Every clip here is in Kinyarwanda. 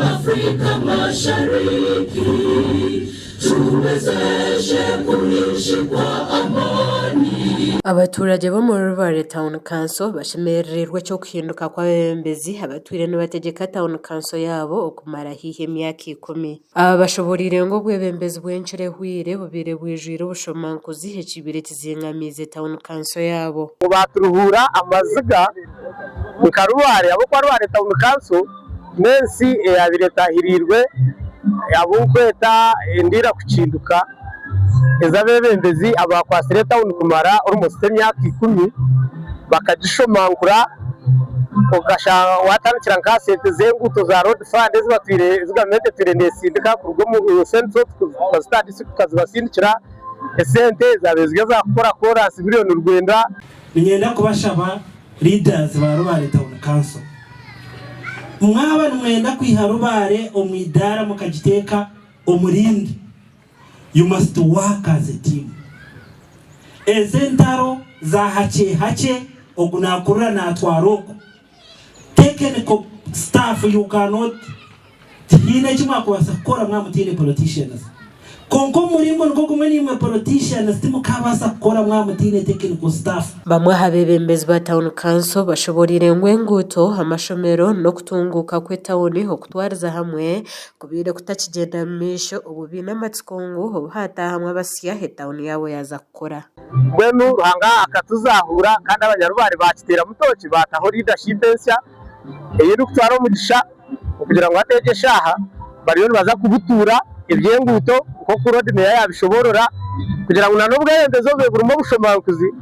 Afrika Mashariki, tuwezeshe kuishi kwa amani. Abaturage bo muri Rubare Town Council bashemererwa cyo kuhinduka kw'abembezi abatwire n'abategeka Town Council yabo okumara hihe myaka 10. Aba bashoborire ngo bwebembezi bwenchere hwire bubire bwijire ubushomankuzi hekibire kizinkamize Town Council yabo. Baturuhura amaziga mukarubare abo kwa Rubare Town Council mensi abiretahirirwe abukweta indira kucinduka ezabebembezi abakwasire Town kumara urumose myaka 10 bakagishomangura ugasha watanukira nkasete zenguto za road fund zibatwire zigamete twirenesindika kurwo mu central stadis kazibasindikira esente zabezwe za gukora chorus miliyoni Rwanda. Nyenda kubashaba leaders ba Rubare Town Council mwaba mwenda kwiha Rubare omwidara mukagiteka omurindi. You must work as a team. Ezentaro za hache ogunakurura na atwaroko. Technical staff you cannot hine chima kwasa kora mwamutine politicians. Konko murimbo nko kumeni mwe politicians timu kabasa kora mwamutine technical staff. Bamwe habebembezi ba Town Council bashoborire ngwenguto amashomero no kutunguka kwe town ho kutwariza hamwe kubire kutakigenda misho ububi n'amatsikongo ho hata hamwe abasiya he town yabo yaza gukora. Mwenu ruhanga akatuzahura kandi abanyarubare bakitera mutoki bataho leadership ensya eyiri kutwara umugisha kugira ngo ategeshaha bariyo baza kubutura ibyenguto uko kurode meya yabishoborora kugira ngo nanobwembezo bweburimo bushomankuzi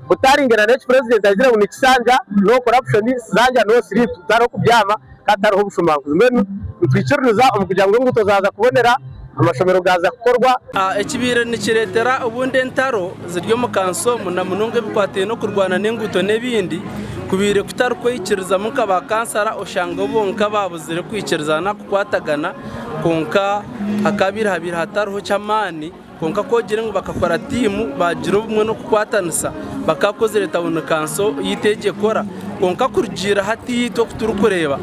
butaringana next president azira unikisanja no corruption zanja no slip taro kubyama kataro bushomankuzi mwenu twiciriza kugira ngo nguto zaza kubonera amashomero gaza gukorwa. Ekibire nikiretera ubundi entaro ziryo mu kanso munamununge bikwateye no kurwana n'inguto nebindi kubire kutari kwikiriza muka bakansara ushanga bonka babuzire kwikiriza na kukwatagana konka akabira habira hataruho cyamani konka kogire ngo bakakora timu bagira ubumwe no kukwatanisa bakakozere Town Council yitegekora konka kurujira hati to kuturukureba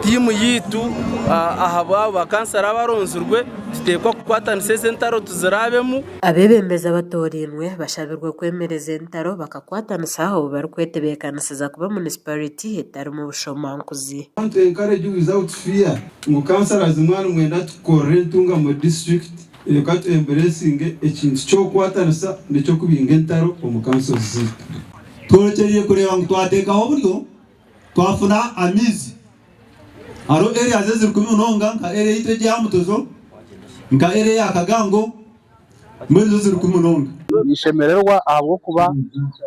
timu yitu ahaba bakansara baronzurwe tutekwa kukwatanisa sentaro tuzirabemu. Abebembeza batorinwe bashabirwe kwemereza entaro bakakwatanisa aho barukwetebekanisiza kuba municipality hetari mu bushomankuzi. Want to encourage you without fear. Mu councillors mwana mwenda tukore tunga mu district kat embracing ekintu cyo kwatanisa nicyo kubinga entaro mu councils. Tworekeye kureba ngo twatekaho buryo twafuna amizi aro area zeziri kumunonga nka area iteje yamutozo nka area yakagango mbezo ziri kumunonga nishemererwa ahubwo kuba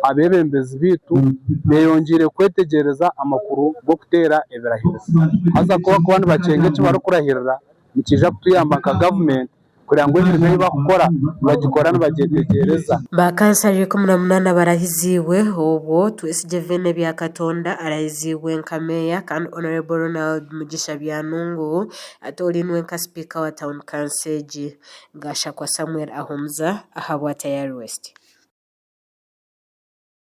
abebembezi bitu beyongire kwetegereza amakuru go kutera ebirahiriza aza kuba kubandi bacenge cyo barukurahirira nikija kutuyamba ka government kugira ngo ibintu bakora bagikorana bagitegereza. Bakansarije ko munana barahiziwe hobo twesije vene bya Katonda arahiziwe nkameya kandi honorable Ronald Mugisha Byanungu atorinwe nka speaker wa Town Council gasha kwa Samuel Ahumza ahabwa Tayari West.